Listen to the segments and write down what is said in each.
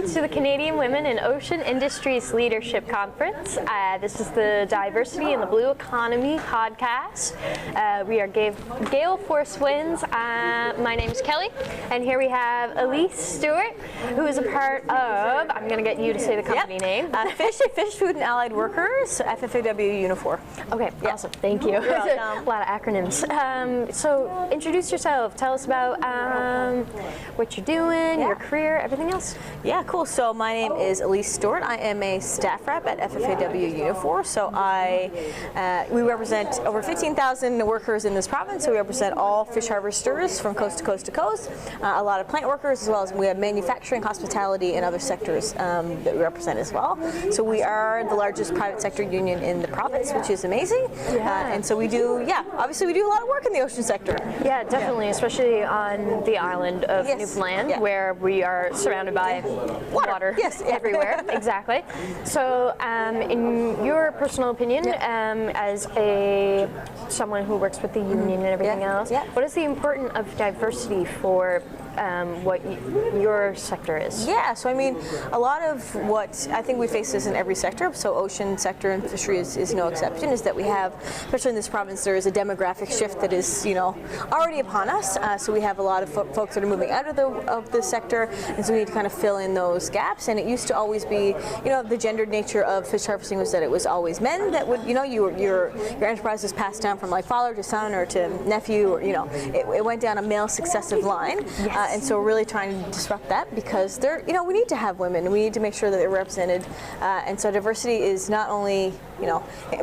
welcome to the Canadian Women in Ocean Industries Leadership Conference. This is the Diversity in the Blue Economy podcast. We are Gale Force Wins. My name is Kelly, and here we have Alyse Stuart, who is a part of, I'm going to get you to say the company name. Fish, Food and Allied Workers, FFAW Unifor. Okay, awesome. Thank you. You're welcome. A lot of acronyms. So introduce yourself. Tell us about what you're doing, your career, everything else. Yeah, cool. So my name is Alyse Stuart. I am a staff rep at FFAW Unifor. So we represent over 15,000 workers in this province. So we represent all fish harvesters from coast to coast to coast. A lot of plant workers, as well as we have manufacturing, hospitality, and other sectors that we represent as well. So we are the largest private sector union in the province, which is amazing. And so we do, obviously we do a lot of work in the ocean sector. Yeah, definitely, especially on the island of Newfoundland, where we are surrounded by water everywhere. Exactly. So, in your personal opinion, as someone who works with the union and everything else, what is the importance of diversity for what your sector is? Yeah, so I mean, a lot of what I think we face this in every sector, so ocean sector and fishery is no exception, is that we have, especially in this province, there is a demographic shift that is, already upon us. So we have a lot of folks that are moving out of the sector, and so we need to kind of fill in those gaps. And it used to always be, the gendered nature of fish harvesting was that it was always men that would, your enterprise was passed down from like father to son or to nephew, or it went down a male successive line. And so we're really trying to disrupt that, because we need to have women. We need to make sure that they're represented. And so diversity is not only,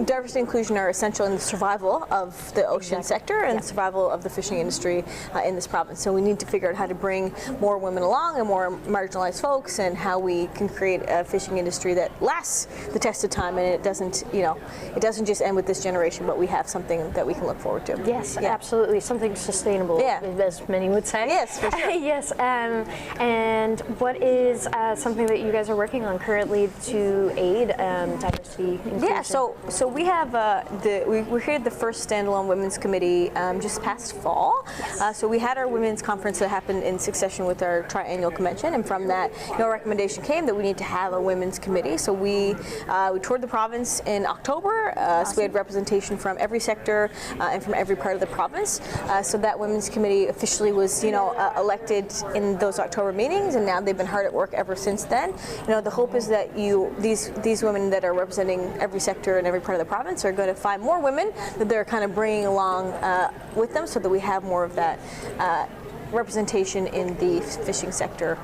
diversity and inclusion are essential in the survival of the ocean sector and survival of the fishing industry in this province. So we need to figure out how to bring more women along and more marginalized folks, and how we can create a fishing industry that lasts the test of time, and it doesn't, it doesn't just end with this generation, but we have something that we can look forward to. Yes, absolutely. Something sustainable, as many would say. Yes, for sure. Yes, and what is something that you guys are working on currently to aid diversity inclusion? Yeah, so we have we created the first standalone women's committee just past fall. So we had our women's conference that happened in succession with our triennial convention, and from that, a recommendation came that we need to have a women's committee. So we toured the province in October. So we had representation from every sector and from every part of the province. So that women's committee officially was, elected in those October meetings, and now they've been hard at work ever since then. The hope is that these women that are representing every sector and every part of the province are going to find more women that they're kind of bringing along with them, so that we have more of that representation in the fishing sector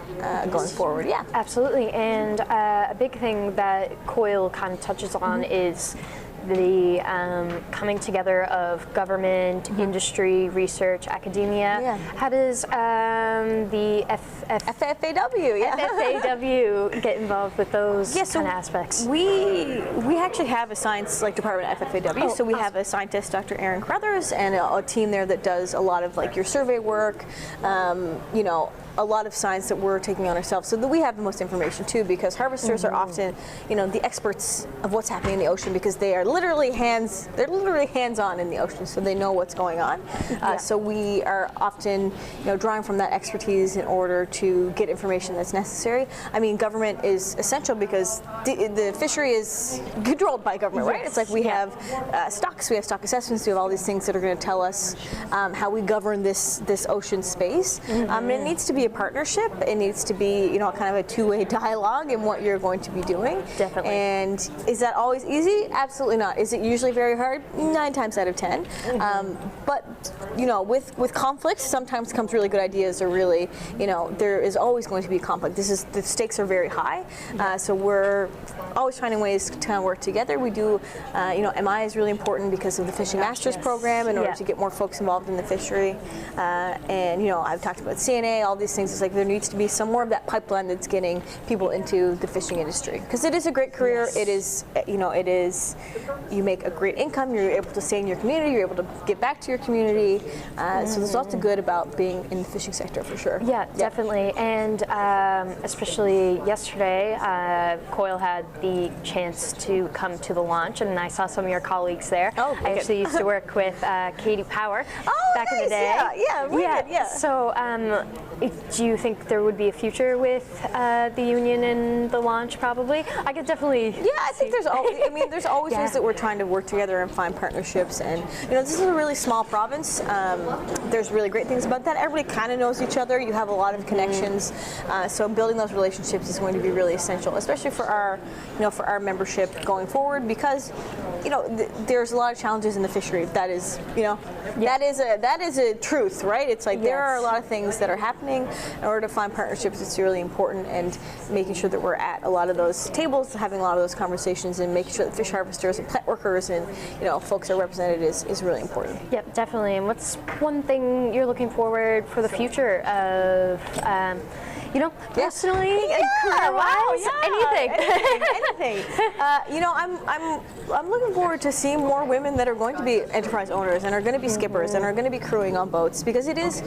going forward. Yeah, absolutely. And a big thing that COIL kind of touches on is the coming together of government, industry, research, academia. How does the FFAW get involved with those kind of aspects? We actually have a science department at FFAW. So we have a scientist, Dr. Aaron Carruthers, and a team there that does a lot of your survey work. A lot of science that we're taking on ourselves, so that we have the most information too, because harvesters are often, the experts of what's happening in the ocean, because they are literally hands-on in the ocean, so they know what's going on. So we are often, drawing from that expertise in order to get information that's necessary. I mean, government is essential because the fishery is controlled by government, right? It's like we have stocks, we have stock assessments, we have all these things that are going to tell us how we govern this ocean space. And it needs to be a partnership. It needs to be, kind of a two-way dialogue in what you're going to be doing. Definitely. And is that always easy? Absolutely not. Is it usually very hard? 9 times out of 10. But with conflict, sometimes comes really good ideas, or really, there is always going to be conflict. The stakes are very high. So we're always finding ways to kind of work together. We do, MI is really important because of the Fishing Masters program, in order to get more folks involved in the fishery. And I've talked about CNA, all these things. It's like there needs to be some more of that pipeline that's getting people into the fishing industry, because it is a great career. It is, you make a great income. You're able to stay in your community. You're able to give back to your community. So there's lots of good about being in the fishing sector, for sure. Yeah, definitely. And especially yesterday, COIL had the chance to come to the launch, and I saw some of your colleagues there. I actually used to work with Katie Power back in the day. Yeah, really good. So do you think there would be a future with the union and the launch? Probably. I could definitely. Yeah, I think there's always. I mean, there's always ways that we're trying to work together and find partnerships. And this is a really small province. There's really great things about that. Everybody kind of knows each other. You have a lot of connections. So building those relationships is going to be really essential, especially for our, for our membership going forward, because, there's a lot of challenges in the fishery. That is, that is a truth, right? It's like there are a lot of things that are happening. In order to find partnerships, it's really important, and making sure that we're at a lot of those tables, having a lot of those conversations, and making sure that fish harvesters and plant workers and folks are represented is really important. Yep, definitely. And what's one thing you're looking forward for the future of? Personally, career-wise, anything. I'm looking forward to seeing more women that are going to be enterprise owners and are going to be skippers and are going to be crewing on boats, because it is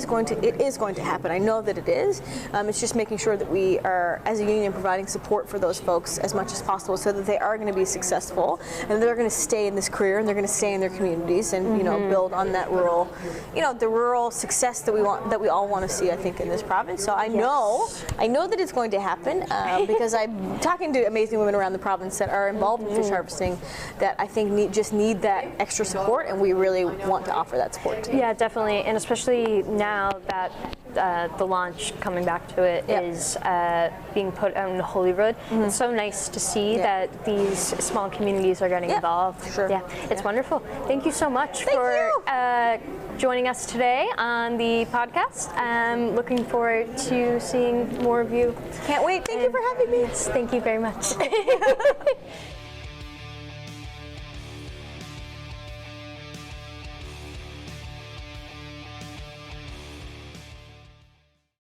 going to happen. I know that it is. It's just making sure that we are, as a union, providing support for those folks as much as possible, so that they are going to be successful and they're going to stay in this career and they're going to stay in their communities and build on that rural, the rural success that we all want to see, I think, in this province. So I know that it's going to happen because I'm talking to amazing women around the province that are involved in fish harvesting that I think need that extra support, and we really want to offer that support to. Yeah, definitely, and especially now that the launch, coming back to it, is being put on Holyrood. It's so nice to see that these small communities are getting involved. Sure. Yeah, it's wonderful. Thank you so much for joining us today on the podcast. I'm looking forward to seeing more of you. Can't wait. Thank you for having me. Yes, thank you very much.